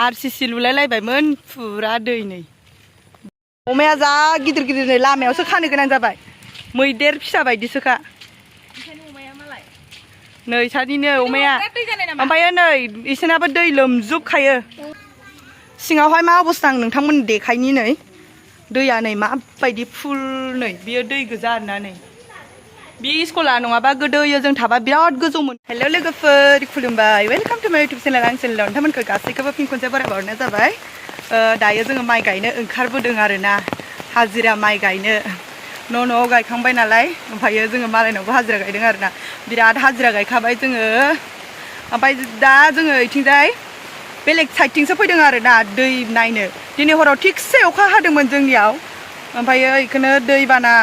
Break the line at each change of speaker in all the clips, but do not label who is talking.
RCC लुलायलायबायमोन फुरा दै नै अमाया जा गिदिर गिदिर नै लामायावसो खानो गोनां जाबाय मैदेर फिसा बायदिसोखा नै सानिनो अमाया ओमफ्राय नै इसोरनाबो दै लोमजोबखायो सिङावहाय मा अबस्था आं नोंथांमोन देखायनि नै दैया नै माबायदि फुल नै बियो दै गोजा आरोना नै बे स्कुला नङाबा गोदोयो जों थाबा बिराद गोजौमोन हेल' लोगोफोर खुलुमबाय वेलकाम टु माय इउटुब चेनेल आं चेनेलाव नोंथांमोनखौ गासैखौबो फिन खनसे बरायहरनाय जाबाय दायो जोङो माइ गायनो ओंखारबोदों आरोना हाजिरा माइ गायनो न'आव गायखांबाय नालाय ओमफ्रायो जोङो मालायनावबो हाजिरा गायदों आरोना बिराद हाजिरा गायखाबाय जोङो ओमफ्राय दा जोङो इथिंजाय बेलेग साइडथिंसो फैदों आरोना दै नायनो दिनै हराव थिगसे अखा हादोंमोन जोंनियाव ओमफ्रायो बेखौनो दैबाना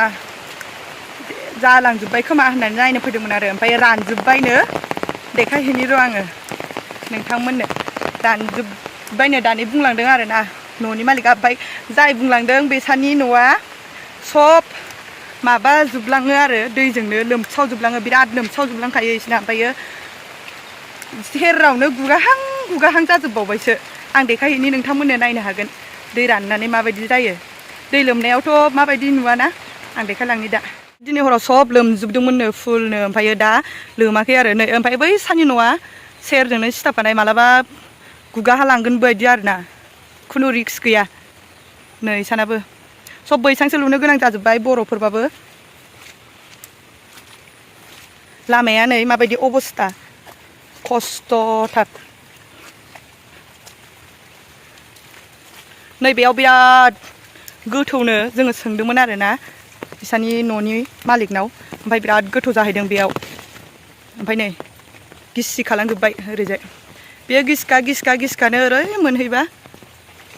जालांजोब्बाय खोमा होननानै नायनो फैदोंमोन आरो ओमफ्राय रानजोब्बायनो देखायहैनि र' आङो नोंथांमोननो रानजोब्बायनो दानि बुंलांदों आरोना न'नि मालिकआ ओमफ्राय जाय बुंलांदों बेसानि न'आ सब माबा जोबलाङो आरो दैजोंनो लोमसावजोबलाङो बिराद लोमसावजोबलांखायो बिसिना ओमफ्रायो सेरावनो गुगाहां जाजोबबावबायसो आं देखायहैनि नोंथांमोननो नायनो हागोन दै राननानै माबायदि जायो दै लोमनायावथ' माबायदि नुवाना आं देखायलांनि दा दिनै हराव सब लोमजोबदोंमोननो फुलनो ओमफ्रायो दा लोमाखै आरो नै ओमफ्राय बै सानि न'आ सेरजोंनो सिथाबखानाय मालाबा गुगाहालांगोन बायदि आरोना खुनु रिक्स गैया नै सानाबो सब बैसांसो लुनो गोनां जाजोब्बाय बर'फोरबाबो लामाया नै माबायदि अबस्था खस्थ'थार नैबेयाव बिराद गोथौनो जोङो सोंदोंमोन आरोना बिसानि न'नि मालिकनाव ओमफ्राय बिराद गोथौ जाहैदों बेयाव ओमफ्राय नै गिसि खालामजोब्बाय ओरैजाय बेयो गिसखानो ओरै मोनहैबा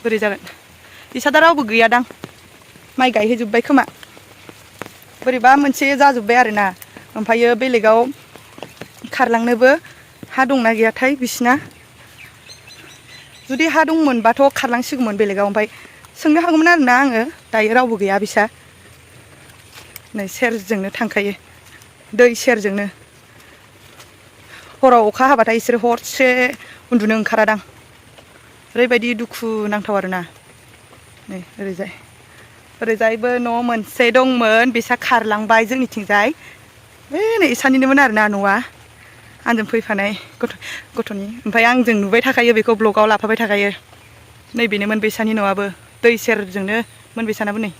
बोरै जागोन बिसा दा रावबो गैयादां माइ गायहैजोब्बाय खोमा बोरैबा मोनसे जाजोब्बाय आरोना ओमफ्रायो बेलेगाव खारलांनोबो हा दंना गैयाथाय बिसिना जुदि हा दंमोनबाथ' खारलांसिगौमोन बेलेगाव ओमफ्राय सोंनो हागौमोन आरोना आङो दायो रावबो गैया बिसा नै सेरजोंनो थांखायो दै सेरजोंनो हराव अखा हाबाथाय बिसोरो हरसे उन्दुनो ओंखारादां ओरैबायदि दुखु नांथाव आरोना नै ओरैजायबो न' मोनसे दंमोन बिसा खारलांबाय जोंनिथिंजाय नै इसानिनोमोन आरोना न'आ आंजों फैफानाय गथ'नि ओमफ्राय आंजों नुबाय थाखायो बेखौ ब्लगाव लाफाबाय थाखायो नैबेनोमोन बैसानि न'आबो दै सेरजोंनो मोन बैसानाबो नै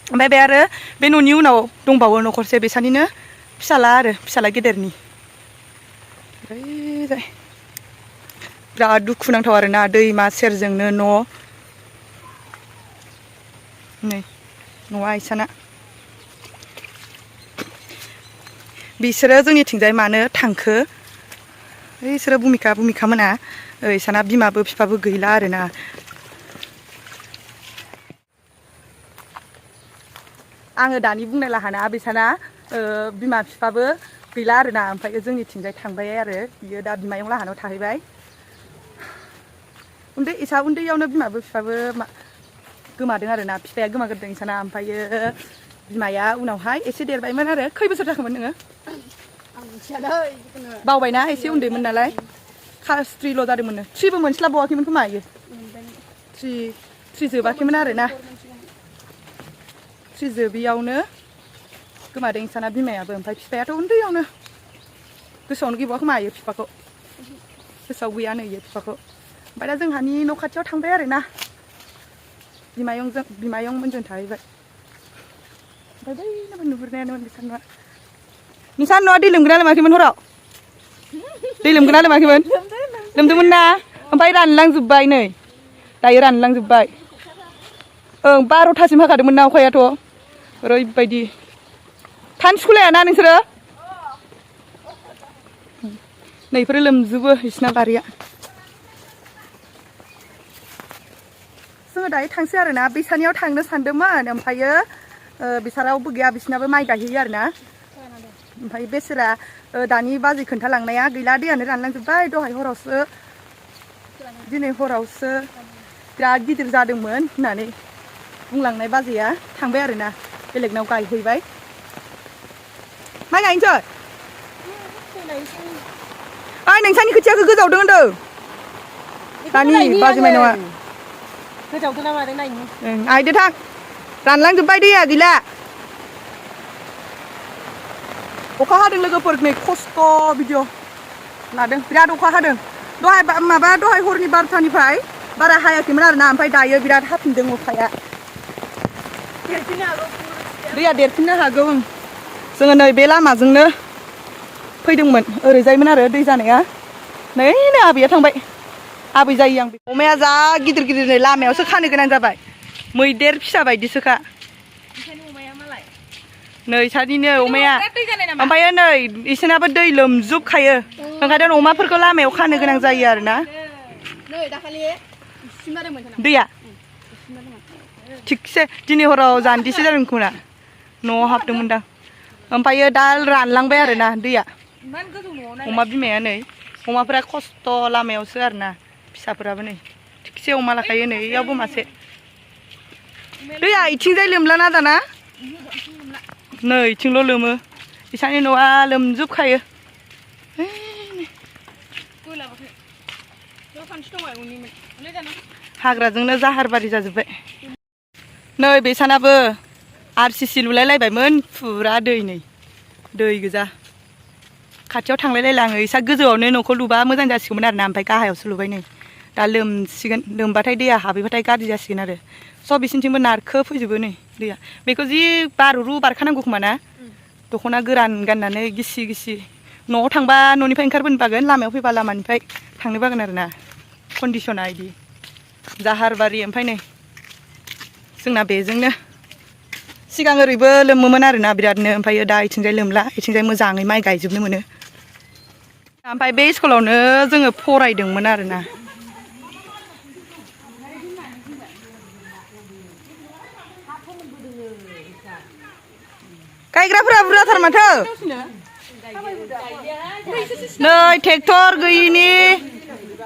ओमफ्राय बे आरो बे न'नि उनाव दंबावो न'खरसे बेसानिनो फिसाला गेदेरनि ओरैजाय बिराद दुखुनांथाव आरोना दैमा सेरजोंनो न' नै न'आ इसाना बिसोरो जोंनिथिंजाय मानो थांखो बिसोरो भुमिका मोना इसाना बिमाबो बिफाबो गैला आरोना आङो दानि बुंनाय लाहाना बिसाना बिमा बिफाबो गैला आरोना ओमफ्राय जोंनिथिंजाय थांबाय आरो बियो दा बिमायं लाहानाव थाहैबाय उन्दैयावनो बिमाबो बिफाबो गोमादों आरोना बिफाया गोमाग्रोदों इसाना ओमफ्रायो बिमाया उनावहाय एसे देरबायमोन आरो खै बोसोर जाखोमोन नोङो बावबायना एसे उन्दैमोन नालाय क्लास 3ल' जादोंमोन 3बो मोनस्लाबबावाखैमोन खोमा इयो 3 जोबाखैमोन आरोना 3 जोबियावनो गोमादों इसाना बिमायाबो ओमफ्राय बिफायाथ' उन्दैयावनो गोसोआवनो गैबावा खोमा इयो बिफाखौ गोसोआव गैयानो इयो बिफाखौ ओमफ्राय दा जोंहानि न' खाथियाव थांबाय आरोना बिमायंमोनजों थाहैबाय ओमफ्राय बैनोबो नुहुरनायानोमोन नोंसा न'आ दै लोमगोना लोमाखैमोन हराव दै लोमगोना लोमाखैमोन लोमदोंमोन ना ओमफ्राय रानलांजोब्बाय नै दायो रानलांजोब्बाय ओं 12थासिम हाखादोंमोन ना अखायाथ' ओरैबायदि थानो सुखुलायाना नोंसोरो नैफोरो लोमजोबो बिसिना बारिया जोङो दायो थांसै आरोना बैसानियाव थांनो सानदोंमोन ओमफ्रायो बिसारावबो गैया बिसिनाबो माइ गायहैयो आरोना ओमफ्राय बेसोरा दानि बाजै खोन्थालांनाया गैला दैयानो रानलांजोब्बाय दिनै हरावसो बिराद गिदिर जादोंमोन होननानै बुंलांनाय बाजैया थांबाय आरोना बेलेगनाव गायहैबाय माइ गायनोसै ओइ नोंसानि खोथियाखौ गोजावदों होनदों दानि बाजैमाय नङा
गोजावथ' ना मादों नायनि
आइदो थां रानलांजोब्बाय दैया गैला अखा हादों लोगोफोर नै खस्थ' भिडिअ लादों बिराद अखा हादों दहाय हरनि 12टानिफ्राय बारा हायाखैमोन आरोना ओमफ्राय दायो बिराद हाफिनदों अखाया दैया देरफिननो हागौ जोङो नै बे लामाजोंनो फैदोंमोन ओरैजायमोन आरो दै जानाया नै आबैया थांबाय आबै जायो आं अमाया जा गिदिर गिदिर नै लामायावसो खानो गोनां जाबाय मैदेर फिसा बायदिसोखा नै सानिनो अमाया ओमफ्राय नै इसोरनाबो दै लोमजोबखायो ओंखायनो अमाफोरखौ लामायाव खानो गोनां जायो आरोना दैया थिगसे दिनै हराव जानदिसो जादों खोमा न'आव हाबदोंमोनदां ओमफ्रायो दा रानलांबाय आरोना दैया अमा बिमाया नै अमाफोरा खस्थ' लामायावसो आरोना फिसाफोराबो नै थिगसे अमा लाखायो नै इयावबो मासे दैया इथिंजाय लोमलाना दाना नै इथिंल' लोमो इसानि न'आ लोमजोबखायो हाग्राजोंनो जाहारबारि जाजोब्बाय नै बेसानाबो RCC लुलायलायबायमोन फुरा दै नै दै गोजा खाथियाव थांलायलायला आङो इसा गोजौआवनो न'खौ लुबा मोजां जासिगौमोन आरोना ओमफ्राय गाहायावसो लुबाय नै दा लोमसिगोन लोमबाथाय दैया हाबैबाथाय गाज्रि जासिगोन आरो सब बिसिनिथिंबो नारखो फैजोबो नै दैया बेखौ जि बारु बारखानांगौ खोमा ना दख'ना गोरान गाननानै गिसि गिसि न'आव थांबा न'निफ्राय ओंखारबोनो बागोन लामायाव फैबा लामानिफ्राय थांनो बागोन आरोना कन्डिसना इदि जाहारबारि ओमफ्राय नै जोंना बेजोंनो सिगां ओरैबो लोमोमोन आरोना बिरादनो ओमफ्राय दा इथिंजाय लोमला इथिंजाय मोजाङै माइ गायजोबनो मोनो ओमफ्राय बे स्कुलावनो जोङो फरायदोंमोन आरोना गायग्राफोरा बुरजाथार माथो नै ट्रेक्टर गैयिनि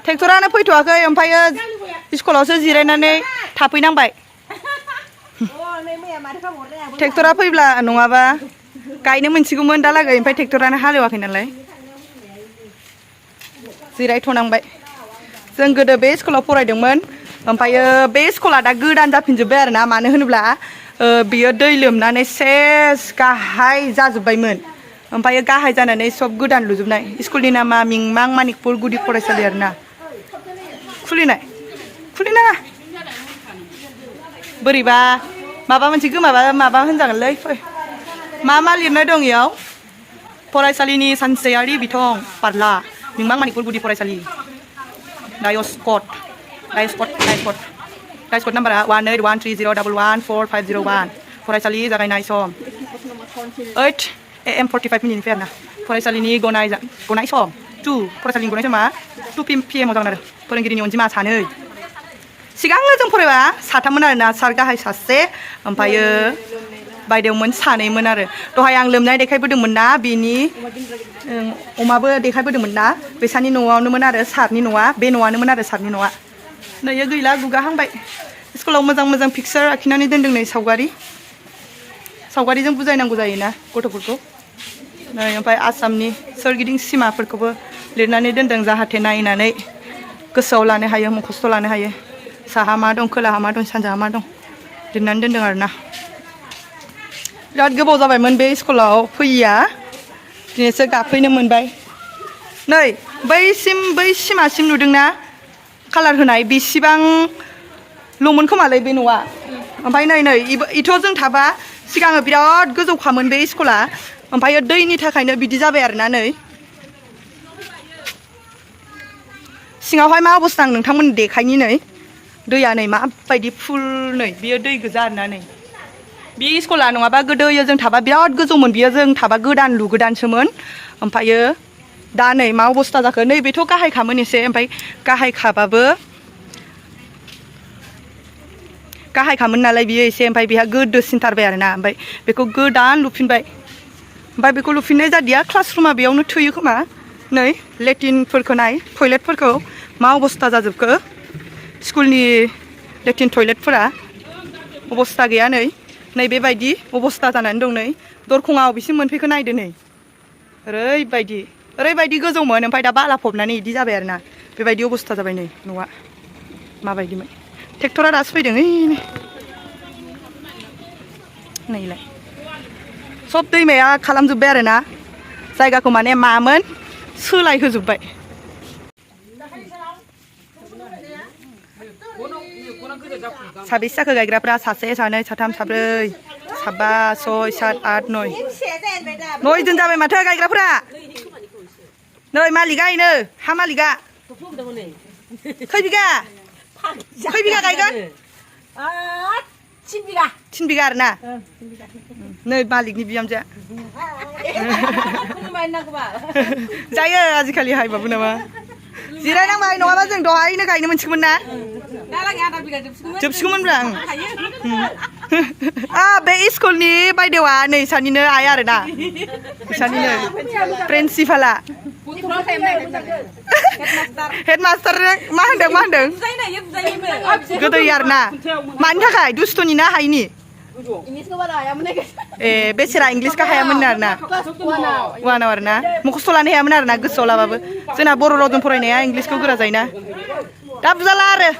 ट्रेक्टरानो फैथ'वाखै ओमफ्रायो स्कुलावसो जिरायनानै थाफैनांबाय ट्रेक्टरा फैब्ला नङाबा गायनो मोनसिगौमोन दालागै ओमफ्राय ट्रेक्टरानो हालेवाखै नालाय जिरायथ'नांबाय जों गोदो बे स्कुलाव फरायदोंमोन ओमफ्रायो बे स्कुला दा गोदान जाफिनजोब्बाय आरोना मानो होनोब्ला बियो दै लोमनानै सेस गाहाय जाजोब्बायमोन ओमफ्रायो गाहाय जानानै सब गोदान लुजोबनाय स्कुलनि नामा मिंमां मानिकपुर गुदि फरायसालि आरोना खुलिनाङा बोरैबा माबा मोनसे गोमाबा माबा होनजागोनलै फै मा लिरनाय दं इयाव फरायसालिनि सानसेयारि बिथं पारला मिंमां मानिकपुर गुदि फरायसालि डायस्कट नाम्बारा 18130114501 फरायसालि जागायनाय सम 8 AM 45 मिनिटनिफ्राय आरोना फरायसालिनि गनाय सम 2 फरायसालिनि गनाय समा 2 PM जागोन आरो फोरोंगिरिनि अनजिमा 2 सिगांनो जों फरायबा 3मोन आरोना सार गाहाय सासे ओमफ्रायो बायदेवमोन 2मोन आरो दहाय आं लोमनाय देखायबोदोंमोन ना बिनि अमाबो देखायबोदोंमोन ना बेसानि न'आवनोमोन आरो सारनि न'आ बे न'आनोमोन आरो सारनि न'आ नैयो गैला गुगाहांबाय स्कुलाव मोजां पिकचार आखिनानै दोनदों नै सावगारिजों बुजायनांगौ जायोना गथ'फोरखौ नै ओमफ्राय आसामनि सोरगिदिं सिमाफोरखौबो लिरनानै दोनदों जाहाथे नायनानै गोसोआव लानो हायो मुखस्थ' लानो हायो साहा मा दं खोलाहा मा दं सानजाहा मा दं लिरनानै दोनदों आरोना बिराद गोबाव जाबायमोन बे स्कुलाव फैया दिनैसो गाफैनो मोनबाय नै बै सिमासिम नुदोंना कालार होनाय बेसेबांल'मोन खोमालै बे न'आ ओमफ्राय नै इथ' जों थाबा सिगाङो बिराद गोजौखामोन बे स्कुला ओमफ्राय दैनि थाखायनो बिदि जाबाय आरोना नै सिङावहाय मा अबस्था आं नोंथांमोन देखायनि नै दैया नै माबायदि फुल नै बियो दै गोजा आरोना नै बे स्कुला नङाबा गोदोयो जों थाबा बिराद गोजौमोन बियो जों थाबा लुगोदानसोमोन ओमफ्रायो दा नै मा अबस्था जाखो नै बेथ' गाहायखामोन एसे ओमफ्राय गाहायखामोन नालाय बियो एसे ओमफ्राय बेहा गोदोसिनथारबाय आरोना ओमफ्राय बेखौ गोदान लुफिनबाय ओमफ्राय बेखौ लुफिननाय जादिया क्लासरुमा बेयावनो थोयो खोमा नै लेट्रिनफोरखौ नाय टयलेटफोरखौ मा अबस्था जाजोबखो स्कुलनि लेट्रिन टयलेटफोरा अबस्था गैया नै बेबायदि अबस्था जानानै दं नै दरखङाव बिसिम मोनफैखो नायदो नै ओरैबायदि गोजौमोन ओमफ्राय दा बाला फबनानै इदि जाबाय आरोना बेबायदि अबस्था जाबाय नै न'आ माबायदिमोन ट्रेक्टरा दासो फैदों ओइ नैलाय सब दैमाया खालामजोब्बाय आरो ना जायगाखौ माने मामोन सोलायहोजोब्बाय साबेसे जाखो गायग्राफ्रा सासे सानै साथाम साब्रै साबा सय सात आठ नय नयजन जाबाय माथो गायग्राफ्रा नै मालिका इनो हा मालिका खै बिगा गायगोन 3 बिगा आरो ना नै मालिकनि बिहामजोआ जायो आजिखालि हायबाबो नामा जिरायनांबाय नङाबा जों दहायनो गायनो मोनसिगौमोन ना जोबसिगौमोनब्रा बे स्कुलनि बायदेवा नै सानिनो आइ आरो ना बिसानिनो प्रिन्सिपाला हेडमास्टार मा होनदों गोदै आरो ना मानि थाखाय दुस्थ'नि ना हायिनि ए बेसेरा इंलिसखौ हायामोन आरो ना 1 आरो ना मुखस्थ' लानो हायामोन आरो ना गोसोआव लाबाबो जोंना बर' रावजों फरायनाया इंलिसखौ गोरा जायोना दा बुजाला आरो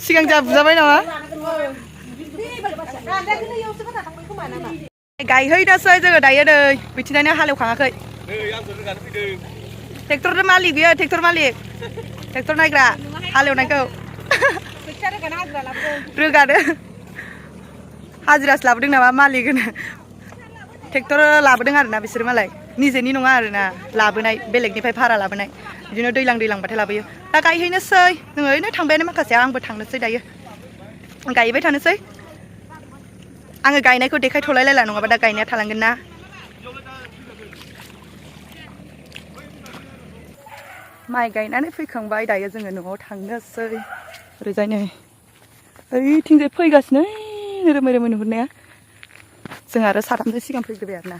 सिगां जा बुजाबाय नामा गायहैनोसै जोङो दायो नै बिथिंजायनो हालेवखाङाखै ट्रेक्टर मालिक बियो ट्रेक्टर नायग्रा हालेवनायखौ रोगानो हाजिरासो लाबोदों नामा मालिक होनो ट्रेक्टर लाबोदों आरोना बिसोर मालाय निजेनि नङा आरोना लाबोनाय बेलेगनिफ्राय भारा लाबोनाय बिदिनो दैलांबाथाय लाबोयो दा गायहैनोसै जोङो ओरैनो थांबायानो माखासे आंबो थांनोसै दायो गायबाय थानोसै आङो गायनायखौ देखायथ'लायला नङाबा दा गायनाया थालांगोन ना माइ गायनानै फैखांबाय दायो जोङो न'आव थांनोसै ओरैजायनो ओइथिंजाय फैगासिनो रोमै नुहुरनाया जों आरो साथामजों सिगां फैग्रोबाय आरोना